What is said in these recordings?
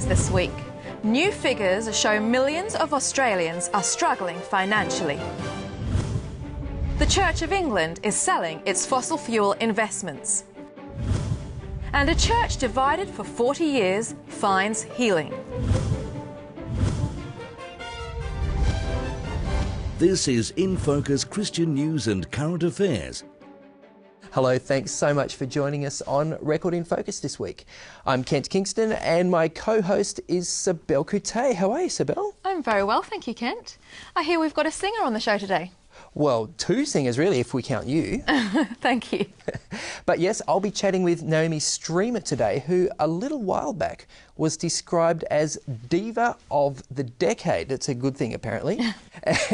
headlines this week. New figures show millions of Australians are struggling financially. The Church of England is selling its fossil fuel investments. And a church divided for 40 years finds healing. This is InFocus Christian News and Current Affairs. Hello, thanks so much for joining us on Record in Focus this week. I'm Kent Kingston and my co-host is Sibel Coutet. How are you, Sibel? I'm very well, thank you, Kent. I hear we've got a singer on the show today. Well, two singers really, if we count you. Thank you. But yes, I'll be chatting with Naomi Streamer today, who a little while back was described as Diva of the Decade. That's a good thing, apparently.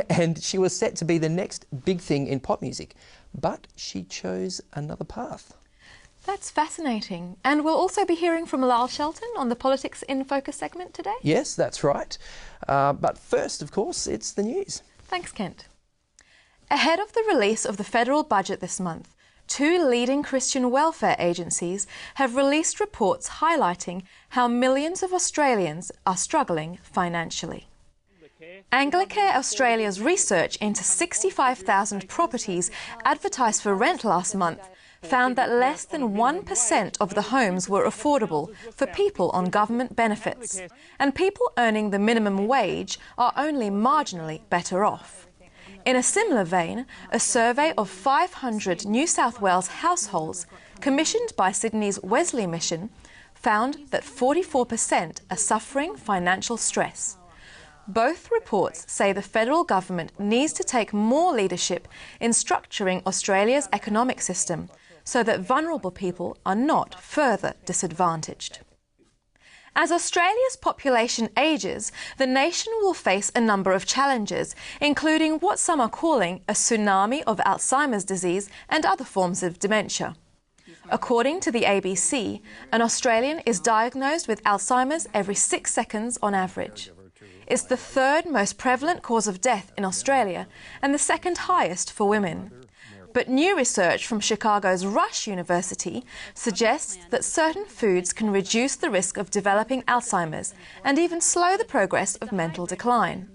And she was set to be the next big thing in pop music. But she chose another path. That's fascinating. And we'll also be hearing from Lyle Shelton on the Politics in Focus segment today. Yes, that's right. But first, of course, it's the news. Thanks, Kent. Ahead of the release of the federal budget this month, two leading Christian welfare agencies have released reports highlighting how millions of Australians are struggling financially. Anglicare Australia's research into 65,000 properties advertised for rent last month found that less than 1% of the homes were affordable for people on government benefits, and people earning the minimum wage are only marginally better off. In a similar vein, a survey of 500 New South Wales households commissioned by Sydney's Wesley Mission found that 44% are suffering financial stress. Both reports say the federal government needs to take more leadership in structuring Australia's economic system so that vulnerable people are not further disadvantaged. As Australia's population ages, the nation will face a number of challenges, including what some are calling a tsunami of Alzheimer's disease and other forms of dementia. According to the ABC, an Australian is diagnosed with Alzheimer's every 6 seconds on average. It's the third most prevalent cause of death in Australia and the second highest for women. But new research from Chicago's Rush University suggests that certain foods can reduce the risk of developing Alzheimer's and even slow the progress of mental decline.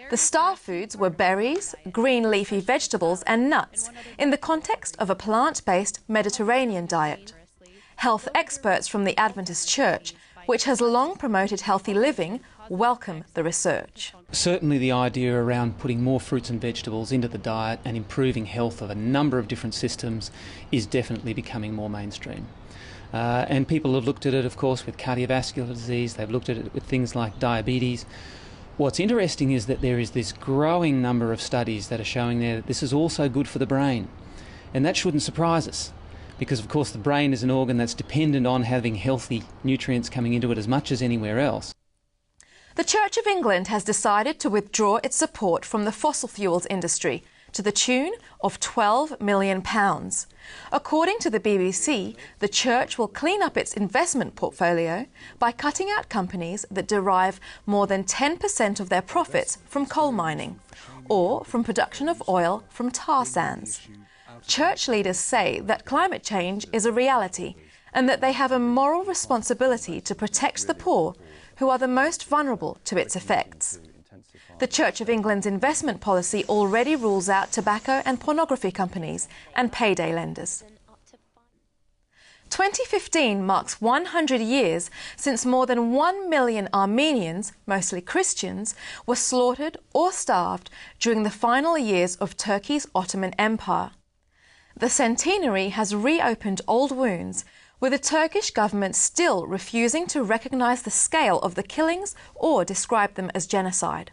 The star foods were berries, green leafy vegetables and nuts in the context of a plant-based Mediterranean diet. Health experts from the Adventist Church, which has long promoted healthy living, welcome the research. Certainly the idea around putting more fruits and vegetables into the diet and improving health of a number of different systems is definitely becoming more mainstream. And people have looked at it, of course, with cardiovascular disease. They've looked at it with things like diabetes. What's interesting is that there is this growing number of studies that are showing there that this is also good for the brain. And that shouldn't surprise us, because of course the brain is an organ that's dependent on having healthy nutrients coming into it as much as anywhere else. The Church of England has decided to withdraw its support from the fossil fuels industry to the tune of £12 million. According to the BBC, the Church will clean up its investment portfolio by cutting out companies that derive more than 10% of their profits from coal mining or from production of oil from tar sands. Church leaders say that climate change is a reality and that they have a moral responsibility to protect the poor, who are the most vulnerable to its effects. The Church of England's investment policy already rules out tobacco and pornography companies and payday lenders. 2015 marks 100 years since more than 1 million Armenians, mostly Christians, were slaughtered or starved during the final years of Turkey's Ottoman Empire. The centenary has reopened old wounds, with the Turkish government still refusing to recognise the scale of the killings or describe them as genocide.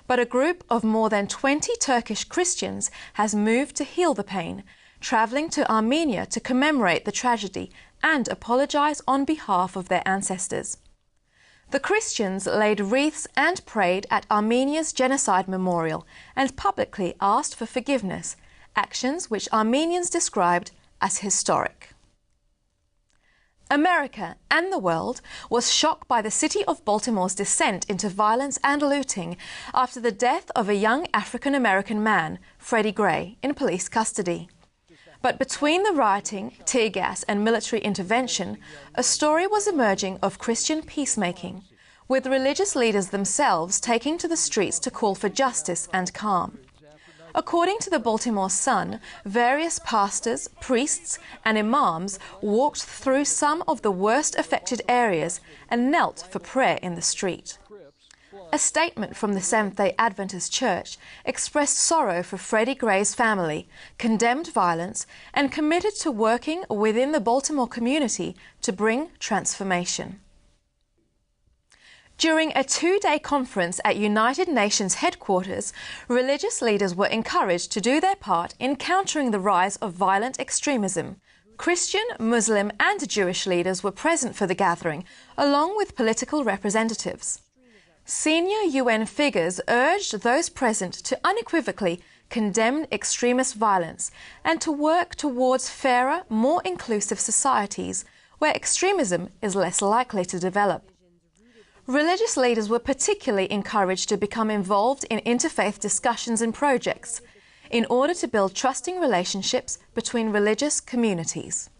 But a group of more than 20 Turkish Christians has moved to heal the pain, travelling to Armenia to commemorate the tragedy and apologise on behalf of their ancestors. The Christians laid wreaths and prayed at Armenia's genocide memorial and publicly asked for forgiveness, actions which Armenians described as historic. America and the world was shocked by the city of Baltimore's descent into violence and looting after the death of a young African-American man, Freddie Gray, in police custody. But between the rioting, tear gas and military intervention, a story was emerging of Christian peacemaking, with religious leaders themselves taking to the streets to call for justice and calm. According to the Baltimore Sun, various pastors, priests and imams walked through some of the worst affected areas and knelt for prayer in the street. A statement from the Seventh-day Adventist Church expressed sorrow for Freddie Gray's family, condemned violence and committed to working within the Baltimore community to bring transformation. During a 2-day conference at United Nations headquarters, religious leaders were encouraged to do their part in countering the rise of violent extremism. Christian, Muslim and Jewish leaders were present for the gathering, along with political representatives. Senior UN figures urged those present to unequivocally condemn extremist violence and to work towards fairer, more inclusive societies where extremism is less likely to develop. Religious leaders were particularly encouraged to become involved in interfaith discussions and projects in order to build trusting relationships between religious communities.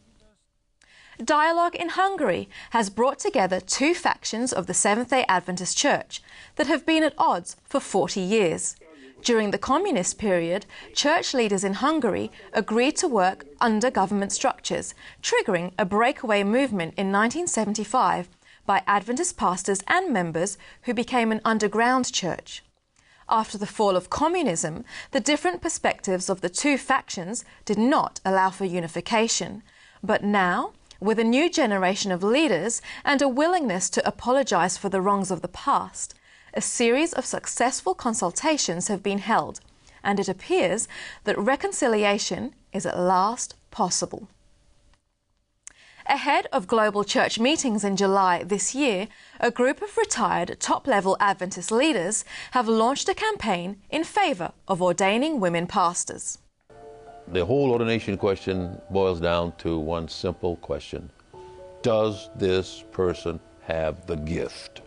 Dialogue in Hungary has brought together two factions of the Seventh-day Adventist Church that have been at odds for 40 years. During the communist period, church leaders in Hungary agreed to work under government structures, triggering a breakaway movement in 1975 by Adventist pastors and members who became an underground church. After the fall of communism, the different perspectives of the two factions did not allow for unification. But now, with a new generation of leaders and a willingness to apologize for the wrongs of the past, a series of successful consultations have been held, and it appears that reconciliation is at last possible. Ahead of global church meetings in July this year, a group of retired top-level Adventist leaders have launched a campaign in favour of ordaining women pastors. The whole ordination question boils down to one simple question. Does this person have the gift?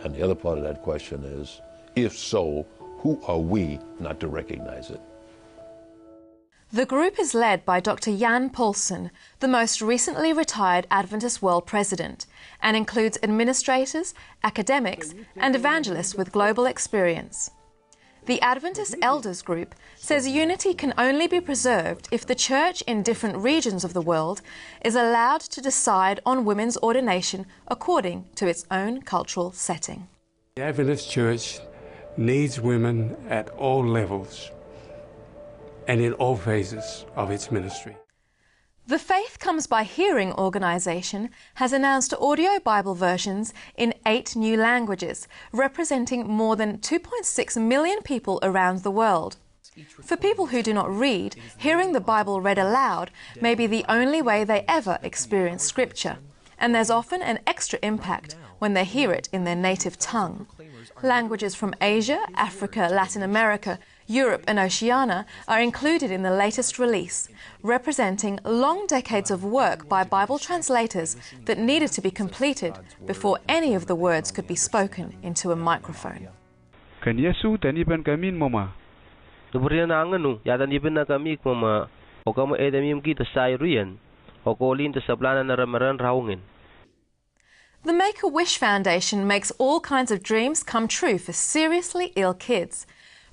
And the other part of that question is, if so, who are we not to recognize it? The group is led by Dr. Jan Paulsen, the most recently retired Adventist World President, and includes administrators, academics, and evangelists with global experience. The Adventist Elders Group says unity can only be preserved if the Church in different regions of the world is allowed to decide on women's ordination according to its own cultural setting. The Adventist Church needs women at all levels and in all phases of its ministry. The Faith Comes by Hearing organisation has announced audio Bible versions in 8 new languages, representing more than 2.6 million people around the world. For people who do not read, hearing the Bible read aloud may be the only way they ever experience Scripture, and there's often an extra impact when they hear it in their native tongue. Languages from Asia, Africa, Latin America, Europe and Oceania are included in the latest release, representing long decades of work by Bible translators that needed to be completed before any of the words could be spoken into a microphone. Kan Yesu taniban kami mama. Nubriananganu yatanibin na kami kuma o kamo edamim kita sayrian o kolin ta sablana na ramaran raungin. The Make-A-Wish Foundation makes all kinds of dreams come true for seriously ill kids.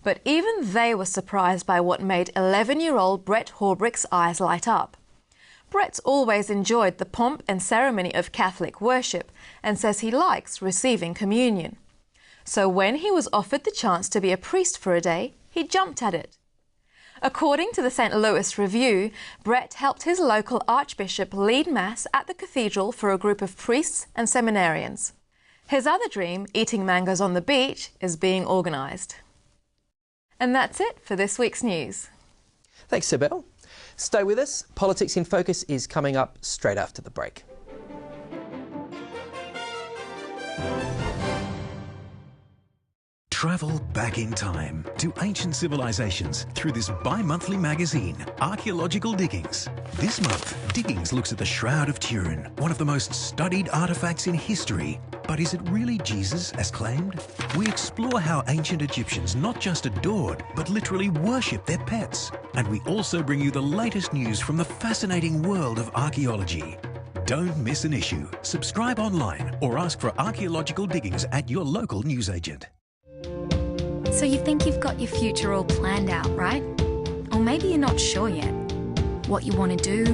But even they were surprised by what made 11-year-old Brett Horbrick's eyes light up. Brett's always enjoyed the pomp and ceremony of Catholic worship and says he likes receiving communion. So when he was offered the chance to be a priest for a day, he jumped at it. According to the St. Louis Review, Brett helped his local archbishop lead Mass at the cathedral for a group of priests and seminarians. His other dream, eating mangoes on the beach, is being organised. And that's it for this week's news. Thanks, Sibel. Stay with us. Politics in Focus is coming up straight after the break. Travel back in time to ancient civilizations through this bi-monthly magazine, Archaeological Diggings. This month, Diggings looks at the Shroud of Turin, one of the most studied artifacts in history. But is it really Jesus as claimed? We explore how ancient Egyptians not just adored, but literally worshipped their pets. And we also bring you the latest news from the fascinating world of archaeology. Don't miss an issue. Subscribe online or ask for Archaeological Diggings at your local newsagent. So you think you've got your future all planned out, right? Or maybe you're not sure yet. What you want to do,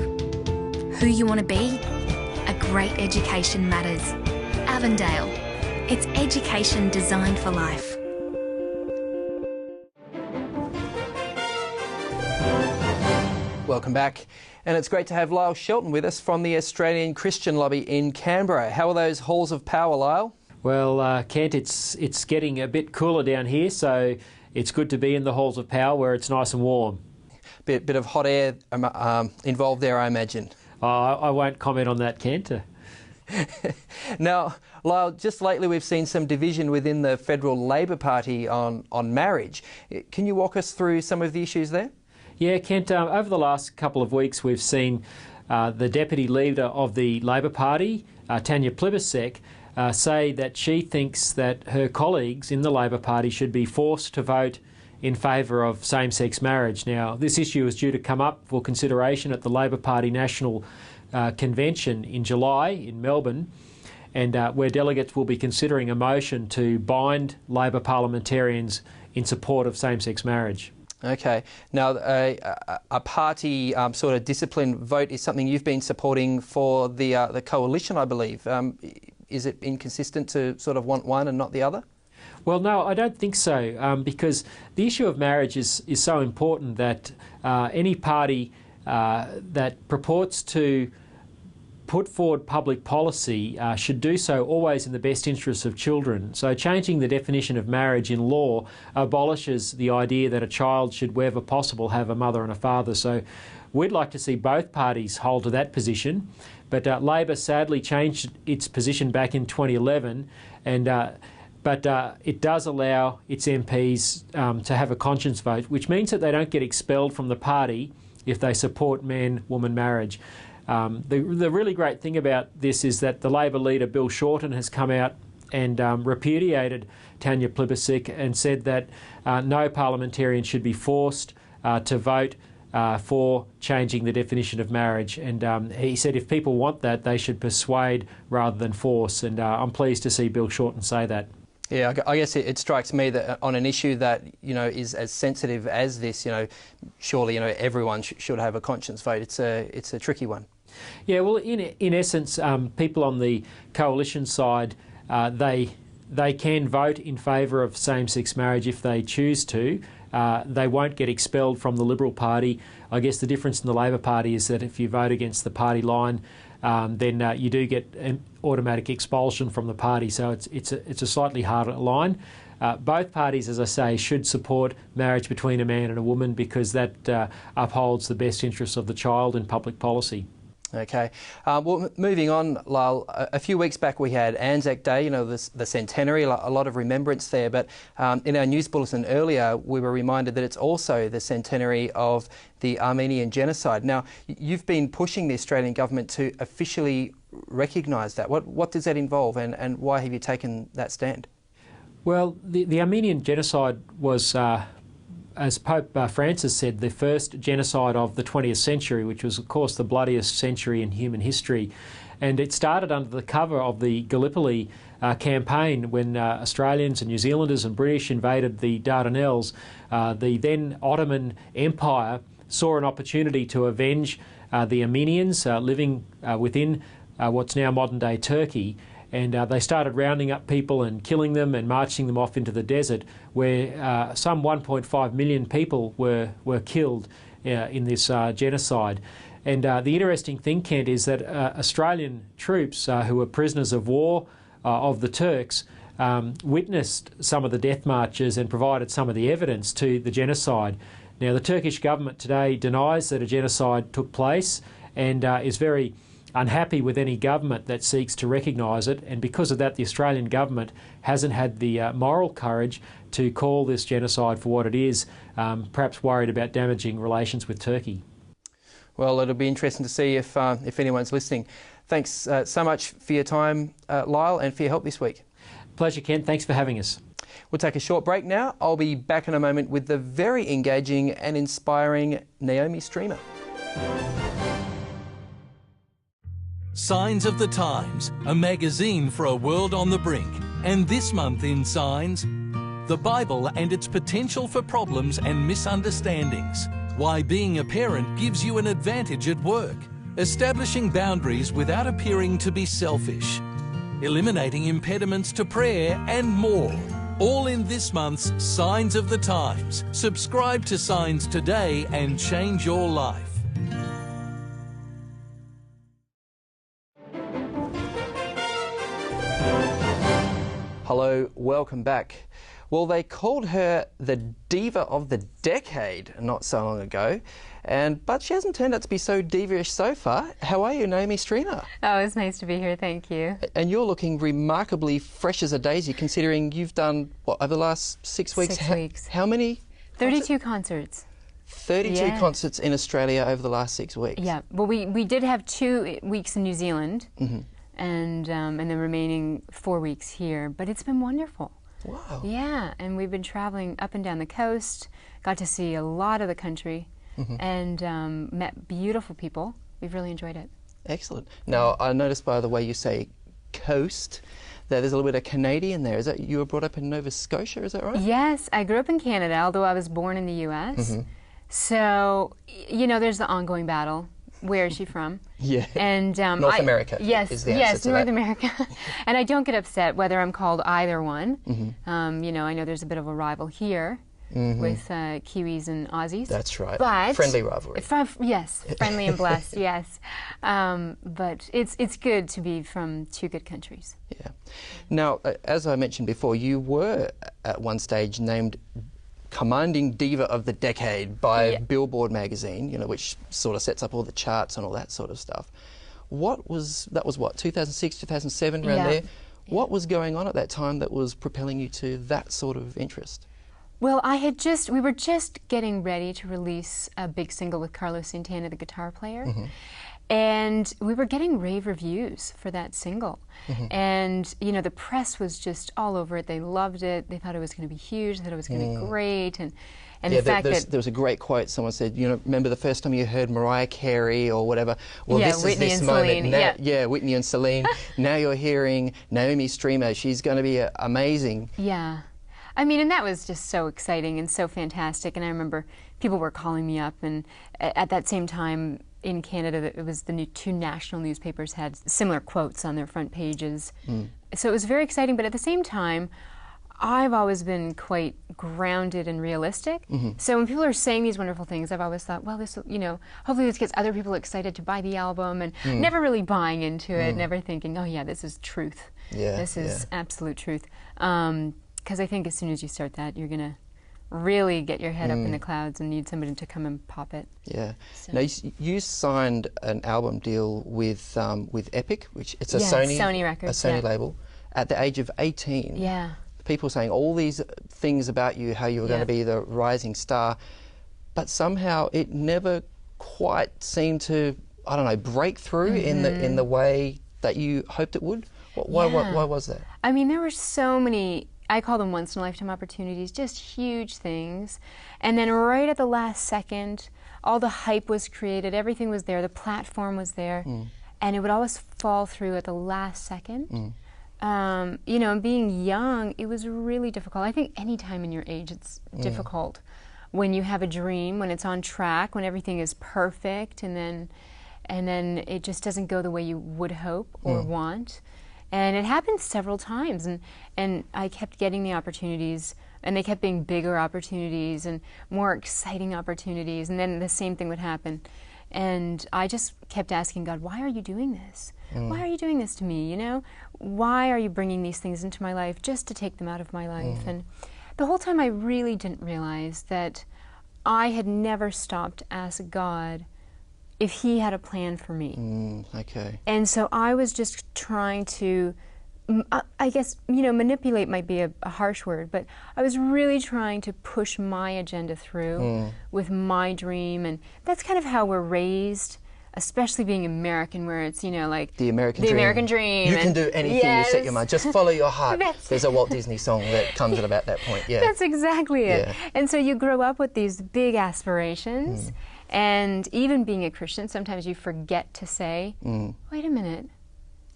who you want to be? A great education matters. Avondale. It's education designed for life. Welcome back. And it's great to have Lyle Shelton with us from the Australian Christian Lobby in Canberra. How are those halls of power, Lyle? Well, Kent, it's getting a bit cooler down here, so it's good to be in the halls of power where it's nice and warm. Bit of hot air involved there, I imagine. I won't comment on that, Kent. Now, Lyle, just lately we've seen some division within the Federal Labor Party on marriage. Can you walk us through some of the issues there? Yeah, Kent, over the last couple of weeks we've seen the Deputy Leader of the Labor Party, Tanya Plibersek, say that she thinks that her colleagues in the Labor Party should be forced to vote in favour of same-sex marriage. Now, this issue is due to come up for consideration at the Labor Party National Convention in July in Melbourne, and where delegates will be considering a motion to bind Labor parliamentarians in support of same-sex marriage. Okay. Now, a party sort of discipline vote is something you've been supporting for the coalition, I believe. Is it inconsistent to sort of want one and not the other? Well, no, I don't think so, because the issue of marriage is so important that any party that purports to put forward public policy should do so always in the best interests of children. So changing the definition of marriage in law abolishes the idea that a child should, wherever possible, have a mother and a father. So we'd like to see both parties hold to that position, but Labor sadly changed its position back in 2011, and but it does allow its MPs to have a conscience vote, which means that they don't get expelled from the party if they support man-woman marriage. The really great thing about this is that the Labor leader, Bill Shorten, has come out and repudiated Tanya Plibersek and said that no parliamentarian should be forced to vote for changing the definition of marriage. And he said if people want that, they should persuade rather than force. And I'm pleased to see Bill Shorten say that. Yeah, I guess it strikes me that on an issue that, is as sensitive as this, surely, everyone should have a conscience vote. It's a tricky one. Yeah, well, in essence, people on the coalition side, they can vote in favour of same-sex marriage if they choose to. They won't get expelled from the Liberal Party. I guess the difference in the Labor Party is that if you vote against the party line, then you do get an automatic expulsion from the party. So it's a slightly harder line. Both parties, as I say, should support marriage between a man and a woman because that upholds the best interests of the child in public policy. Okay. Well, moving on, Lyle, a few weeks back we had Anzac Day, the centenary, a lot of remembrance there, but in our news bulletin earlier we were reminded that it's also the centenary of the Armenian genocide. Now, you've been pushing the Australian government to officially recognise that. What does that involve and why have you taken that stand? Well, the Armenian genocide was as Pope Francis said, the first genocide of the 20th century, which was, of course, the bloodiest century in human history. And it started under the cover of the Gallipoli campaign when Australians and New Zealanders and British invaded the Dardanelles. The then Ottoman Empire saw an opportunity to avenge the Armenians living within what's now modern-day Turkey. And they started rounding up people and killing them and marching them off into the desert, where some 1.5 million people were killed in this genocide. And the interesting thing, Kent, is that Australian troops who were prisoners of war of the Turks witnessed some of the death marches and provided some of the evidence to the genocide. Now, the Turkish government today denies that a genocide took place and is very unhappy with any government that seeks to recognise it, and because of that the Australian government hasn't had the moral courage to call this genocide for what it is, perhaps worried about damaging relations with Turkey. Well, it'll be interesting to see if anyone's listening. Thanks so much for your time, Lyle, and for your help this week. Pleasure, Ken. Thanks for having us. We'll take a short break now. I'll be back in a moment with the very engaging and inspiring Naomi Streamer. Signs of the Times, a magazine for a world on the brink. And this month in Signs, the Bible and its potential for problems and misunderstandings. Why being a parent gives you an advantage at work. Establishing boundaries without appearing to be selfish. Eliminating impediments to prayer and more. All in this month's Signs of the Times. Subscribe to Signs today and change your life. Hello, welcome back. Well, they called her the Diva of the Decade not so long ago, but she hasn't turned out to be so diva-ish so far. How are you, Naomi Streamer? Oh, it's nice to be here, thank you. And you're looking remarkably fresh as a daisy, considering you've done, what, over the last 6 weeks? 6 weeks. How many? 32 concerts. 32 concerts in Australia over the last 6 weeks. Yeah, well, we did have 2 weeks in New Zealand, mm-hmm. and the remaining 4 weeks here, but it's been wonderful. Wow. Yeah, and we've been traveling up and down the coast, got to see a lot of the country, mm-hmm. and met beautiful people. We've really enjoyed it. Excellent. Now, I noticed by the way you say coast, that there's a little bit of Canadian there. Is that you were brought up in Nova Scotia, is that right? Yes, I grew up in Canada, although I was born in the U.S. Mm-hmm. So, you know, there's the ongoing battle. Where is she from? Yeah. And North America. Yes, is the answer yes, to North that. America. And I don't get upset whether I'm called either one. Mm-hmm. You know, I know there's a bit of a rival here mm-hmm. with Kiwis and Aussies. That's right. But friendly rivalry. Yes, friendly and blessed. Yes. But it's good to be from 2 good countries. Yeah. Now, as I mentioned before, you were at one stage named Commanding Diva of the Decade by Billboard magazine, you know, which sort of sets up all the charts and all that sort of stuff. That was what, 2006, 2007, around there? What was going on at that time that was propelling you to that sort of interest? Well, we were just getting ready to release a big single with Carlos Santana, the guitar player. Mm-hmm. And we were getting rave reviews for that single. Mm-hmm. And, you know, the press was just all over it. They loved it. They thought it was going to be huge. They thought it was going to be great. And yeah, the fact that... there was a great quote. Someone said, you know, remember the first time you heard Mariah Carey or whatever? Well, yeah, this Whitney is this and moment. Celine. Now, yeah, Whitney and Celine. Now you're hearing Naomi Streamer. She's going to be amazing. Yeah. I mean, and that was just so exciting and so fantastic. And I remember people were calling me up, and at that same time in Canada, it was the 2 national newspapers had similar quotes on their front pages. So it was very exciting, but at the same time, I've always been quite grounded and realistic. Mm-hmm. So when people are saying these wonderful things, I've always thought, well, this, you know, hopefully this gets other people excited to buy the album, and never really buying into it, never thinking, oh yeah, this is truth. Yeah, this is absolute truth. Because I think as soon as you start that, you're going to really get your head up in the clouds and need somebody to come and pop it. Yeah. So. Now, you signed an album deal with Epic, which it's a Sony Records, a Sony label, at the age of 18. Yeah. People saying all these things about you, how you were going to be the rising star, but somehow it never quite seemed to, I don't know, break through in the way that you hoped it would. Why was that? I mean, there were so many, I call them once-in-a-lifetime opportunities, just huge things. And then right at the last second, all the hype was created, everything was there, the platform was there, and it would always fall through at the last second. You know, and being young, it was really difficult. I think any time in your age it's difficult. When you have a dream, when it's on track, when everything is perfect, and then it just doesn't go the way you would hope or want. And it happened several times, and I kept getting the opportunities, and they kept being bigger opportunities and more exciting opportunities, and then the same thing would happen. And I just kept asking God, why are you doing this? Why are you doing this to me, you know? Why are you bringing these things into my life just to take them out of my life? And the whole time I really didn't realize that I had never stopped to ask God if he had a plan for me. Okay. And so I was just trying to, I guess, manipulate might be a harsh word, but I was really trying to push my agenda through with my dream. And that's kind of how we're raised, especially being American, where it's, like the American dream. You can do anything you set your mind. Just follow your heart. There's a Walt Disney song that comes at about that point. Yeah. That's exactly it. And so you grow up with these big aspirations. And even being a Christian, sometimes you forget to say, wait a minute,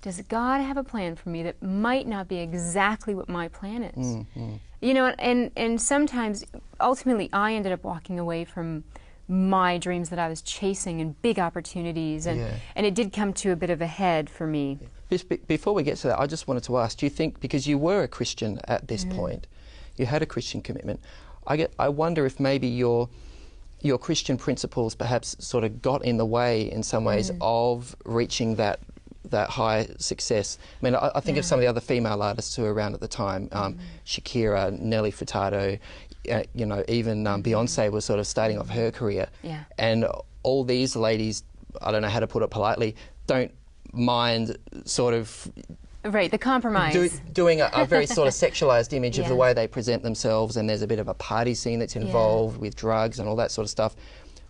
does God have a plan for me that might not be exactly what my plan is? And sometimes, ultimately, I ended up walking away from my dreams that I was chasing and big opportunities, and it did come to a bit of a head for me. Before we get to that, I just wanted to ask, do you think, because you were a Christian at this point, you had a Christian commitment, I wonder if maybe your Christian principles perhaps sort of got in the way in some ways of reaching that high success. I mean, I think of some of the other female artists who were around at the time, Shakira, Nelly Furtado, even Beyonce was sort of starting off her career. And all these ladies, I don't know how to put it politely, don't mind sort of Right, the compromise. Doing a very sort of sexualised image of the way they present themselves, and there's a bit of a party scene that's involved with drugs and all that sort of stuff.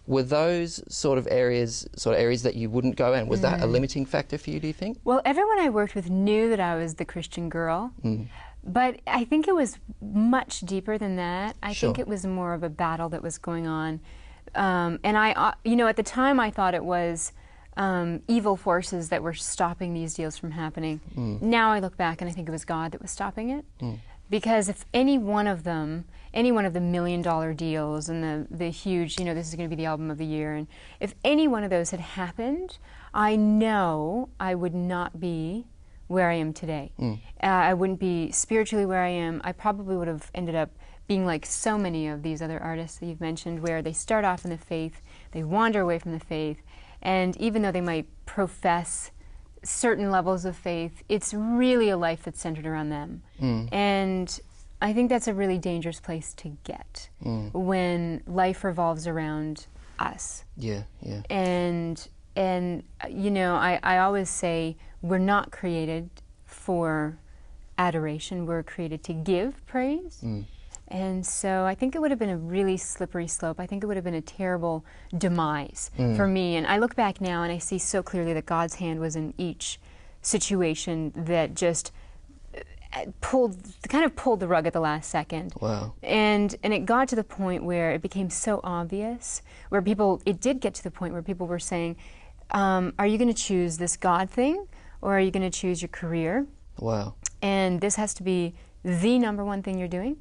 Were those sort of areas that you wouldn't go in? Was that a limiting factor for you, do you think? Well, everyone I worked with knew that I was the Christian girl, but I think it was much deeper than that. I think it was more of a battle that was going on. And I, at the time I thought it was evil forces that were stopping these deals from happening. Now I look back and I think it was God that was stopping it. Because if any one of the $1 million deals and the huge, this is going to be the album of the year, and if any one of those had happened, I know I would not be where I am today. I wouldn't be spiritually where I am. I probably would have ended up being like so many of these other artists that you've mentioned, where they start off in the faith, they wander away from the faith, and even though they might profess certain levels of faith, it's really a life that's centered around them. And I think that's a really dangerous place to get when life revolves around us. And I always say we're not created for adoration, we're created to give praise. And so I think it would have been a really slippery slope. I think it would have been a terrible demise for me. And I look back now and I see so clearly that God's hand was in each situation that just pulled the rug at the last second. Wow. And it got to the point where it became so obvious, where it did get to the point where people were saying, are you going to choose this God thing, or are you going to choose your career? Wow. And this has to be the number one thing you're doing.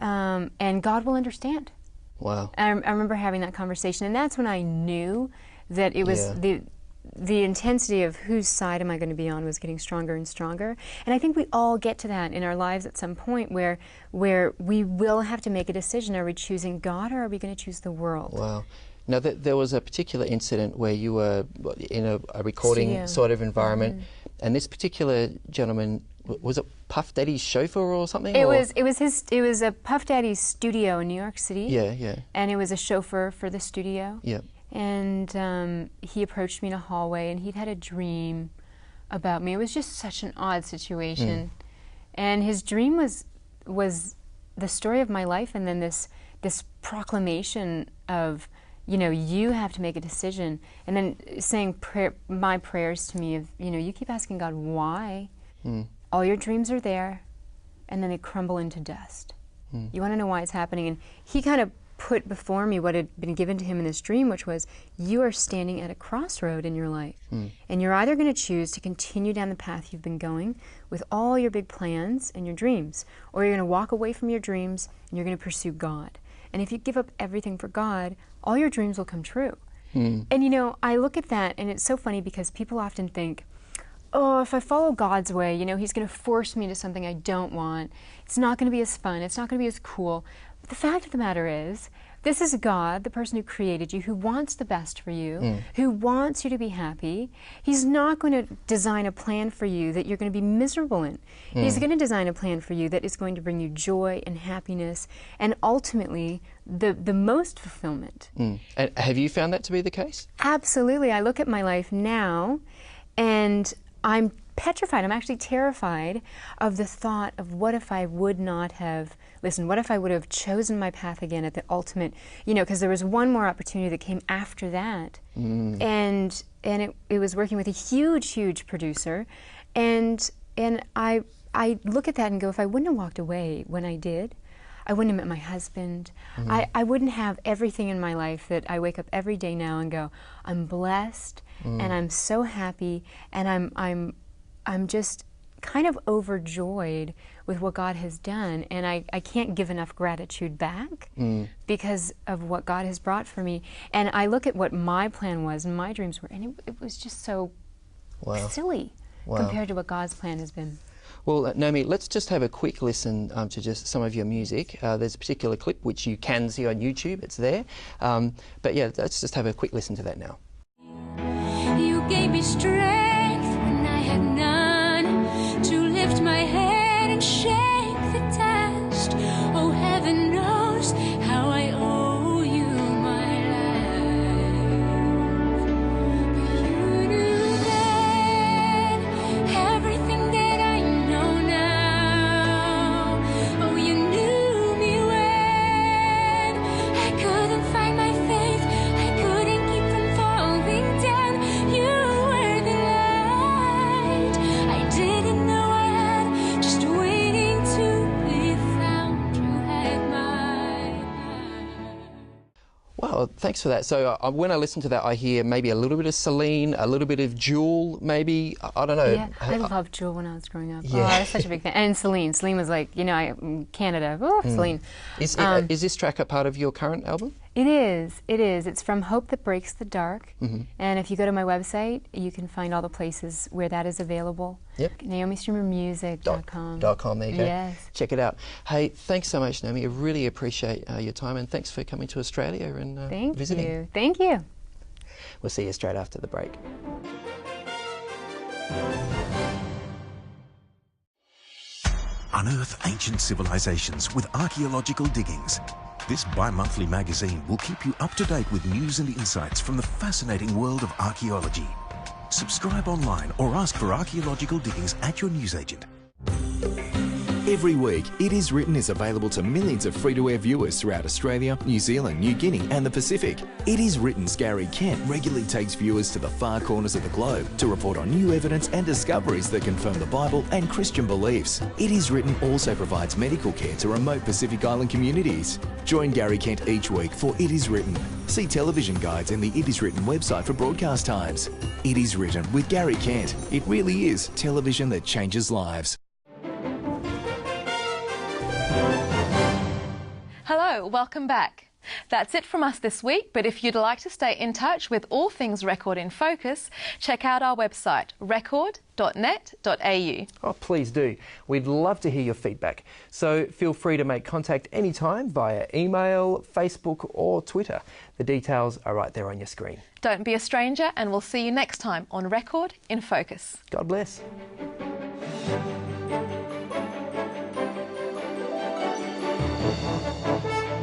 And God will understand. Wow. I remember having that conversation, and that's when I knew that it was the intensity of whose side am I going to be on was getting stronger and stronger. And I think we all get to that in our lives at some point where we will have to make a decision. Are we choosing God, or are we going to choose the world? Wow. Now, there was a particular incident where you were in a recording sort of environment, and this particular gentleman, was it Puff Daddy's chauffeur or something? It was a Puff Daddy's studio in New York City. And it was a chauffeur for the studio. And he approached me in a hallway, and he'd had a dream about me. It was just such an odd situation. And his dream was the story of my life, and then this proclamation of, you have to make a decision, and then saying my prayers to me of, you keep asking God why. All your dreams are there, and then they crumble into dust. You want to know why it's happening? And he kind of put before me what had been given to him in his dream, which was, you are standing at a crossroad in your life. And you're either going to choose to continue down the path you've been going with all your big plans and your dreams, or you're going to walk away from your dreams and you're going to pursue God. And if you give up everything for God, all your dreams will come true. And I look at that, and it's so funny because people often think, oh, if I follow God's way, He's going to force me into something I don't want. It's not going to be as fun. It's not going to be as cool. But the fact of the matter is, this is God, the person who created you, who wants the best for you, who wants you to be happy. He's not going to design a plan for you that you're going to be miserable in. He's going to design a plan for you that is going to bring you joy and happiness and ultimately the most fulfillment. And have you found that to be the case? Absolutely. I look at my life now and I'm petrified. I'm actually terrified of the thought of what if I would not have listened, what if I would have chosen my path again at the ultimate, you know, because there was one more opportunity that came after that. And it was working with a huge producer. And I look at that and go, if I wouldn't have walked away when I did, I wouldn't have met my husband. I wouldn't have everything in my life that I wake up every day now and go, I'm blessed and I'm so happy and I'm just kind of overjoyed with what God has done, and I can't give enough gratitude back because of what God has brought for me. And I look at what my plan was and my dreams were, and it was just so silly compared to what God's plan has been. Well, Naomi, let's just have a quick listen to just some of your music. There's a particular clip which you can see on YouTube, it's there. But yeah, let's just have a quick listen to that now. You gave me strength when I had none, to lift my head and shake the dust. Oh, heaven knows how I owe you my life. But you knew then everything that I know now. Oh, you knew me when I couldn't find my faith, I couldn't keep from falling down. You were the light I didn't know I had, just waiting to be found. You had my heart. Wow, thanks for that. So when I listen to that, I hear maybe a little bit of Celine, a little bit of Jewel, maybe, I don't know. Yeah, I loved Jewel when I was growing up. Yeah. Oh, I was such a big fan. And Celine. Celine was like, you know, Canada. Oh, Celine. Is this track a part of your current album? It is. It is. It's from Hope That Breaks the Dark. And if you go to my website, you can find all the places where that is available. Yep. NaomiStreamermusic.com. .com, there you go. Yes. Check it out. Hey, thanks so much, Naomi. I really appreciate your time, and thanks for coming to Australia and visiting. Thank you. Thank you. We'll see you straight after the break. Unearth ancient civilizations with archaeological diggings. This bi-monthly magazine will keep you up to date with news and insights from the fascinating world of archaeology. Subscribe online or ask for archaeological diggings at your newsagent. Every week, It Is Written is available to millions of free-to-air viewers throughout Australia, New Zealand, New Guinea and the Pacific. It Is Written's Gary Kent regularly takes viewers to the far corners of the globe to report on new evidence and discoveries that confirm the Bible and Christian beliefs. It Is Written also provides medical care to remote Pacific Island communities. Join Gary Kent each week for It Is Written. See television guides and the It Is Written website for broadcast times. It Is Written with Gary Kent. It really is television that changes lives. Hello, welcome back. That's it from us this week, but if you'd like to stay in touch with all things Record in Focus, check out our website, record.net.au. Oh, please do. We'd love to hear your feedback. So feel free to make contact anytime via email, Facebook or Twitter. The details are right there on your screen. Don't be a stranger, and we'll see you next time on Record in Focus. God bless. Thank you.